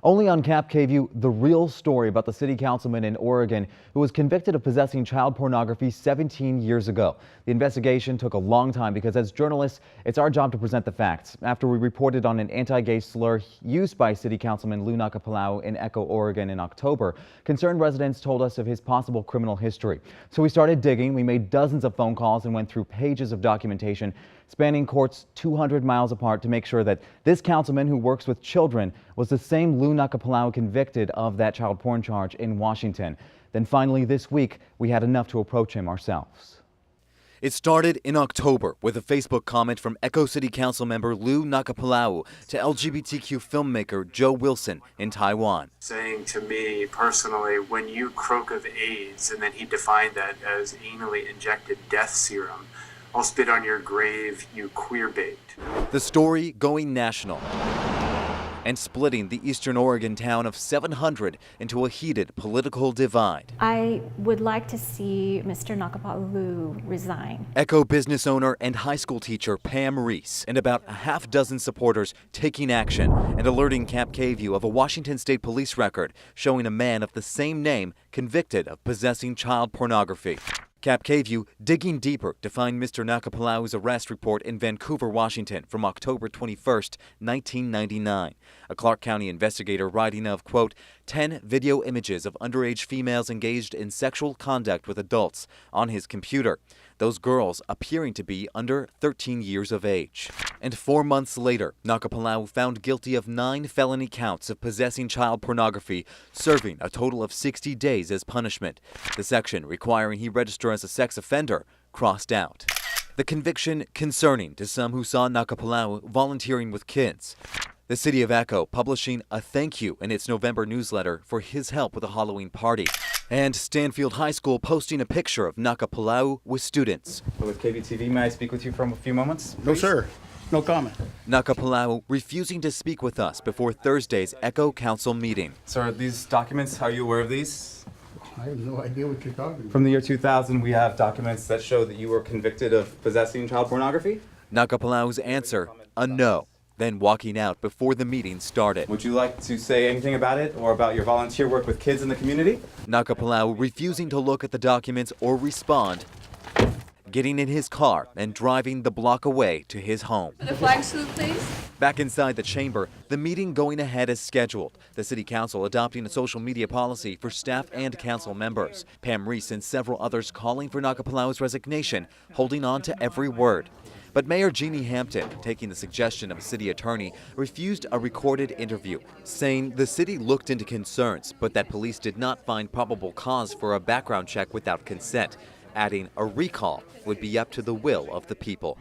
Only on Cap KVU, the real story about the city councilman in Oregon who was convicted of possessing child pornography 17 years ago. The investigation took a long time because as journalists, it's our job to present the facts. After we reported on an anti-gay slur used by City Councilman Lou Nakapalau in Echo, Oregon in October, concerned residents told us of his possible criminal history. So we started digging. We made dozens of phone calls and went through pages of documentation spanning courts 200 miles apart to make sure that this councilman who works with children was the same Lou Nakapalau convicted of that child porn charge in Washington. Then finally this week, we had enough to approach him ourselves. It started in October with a Facebook comment from Echo City Council member Lou Nakapalau to LGBTQ filmmaker Joe Wilson in Taiwan. Saying to me personally, when you croak of AIDS, and then he defined that as anally injected death serum, I'll spit on your grave, you queer bait. The story going national and splitting the eastern Oregon town of 700 into a heated political divide. I would like to see Mr. Nakapalau resign. Echo business owner and high school teacher Pam Reese and about a half dozen supporters taking action and alerting Cap KVU of a Washington State police record showing a man of the same name convicted of possessing child pornography. Cap KVU digging deeper to find Mr. Nakapalau's arrest report in Vancouver, Washington from October 21st, 1999. A Clark County investigator writing of, quote, 10 video images of underage females engaged in sexual conduct with adults on his computer. Those girls appearing to be under 13 years of age. And 4 months later, Nakapalau found guilty of 9 felony counts of possessing child pornography, serving a total of 60 days as punishment. The section requiring he register as a sex offender crossed out. The conviction concerning to some who saw Nakapalau volunteering with kids. The city of Echo publishing a thank you in its November newsletter for his help with a Halloween party. And Stanfield High School posting a picture of Nakapalau with students. With KVTV, may I speak with you for a few moments, please? No, sir. No comment. Nakapalau refusing to speak with us before Thursday's Echo Council meeting. Sir, these documents, are you aware of these? I have no idea what you're talking about. From the year 2000, we have documents that show that you were convicted of possessing child pornography? Nakapalau's answer, a no, then walking out before the meeting started. Would you like to say anything about it or about your volunteer work with kids in the community? Nakapalau refusing to look at the documents or respond, getting in his car and driving the block away to his home. The flag salute, please. Back inside the chamber, the meeting going ahead as scheduled. The city council adopting a social media policy for staff and council members. Pam Reese and several others calling for Nakapalau's resignation, holding on to every word. But Mayor Jeannie Hampton, taking the suggestion of a city attorney, refused a recorded interview, saying the city looked into concerns, but that police did not find probable cause for a background check without consent, adding a recall would be up to the will of the people.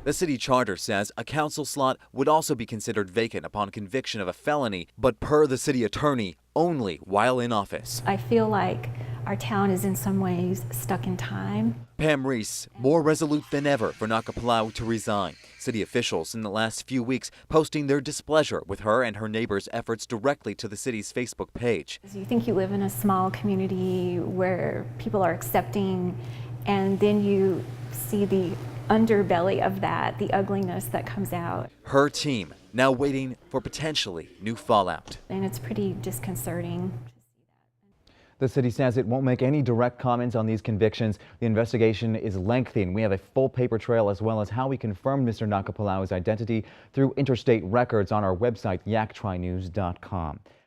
The city charter says a council slot would also be considered vacant upon conviction of a felony, but per the city attorney, only while in office. I feel like our town is in some ways stuck in time. Pam Reese, more resolute than ever for Nakapalau to resign. City officials in the last few weeks posting their displeasure with her and her neighbors' efforts directly to the city's Facebook page. You think you live in a small community where people are accepting, and then you see the underbelly of that, the ugliness that comes out. Her team now waiting for potentially new fallout. And it's pretty disconcerting. The city says it won't make any direct comments on these convictions. The investigation is lengthy, and we have a full paper trail as well as how we confirmed Mr. Nakapalau's identity through interstate records on our website, yaktrinews.com.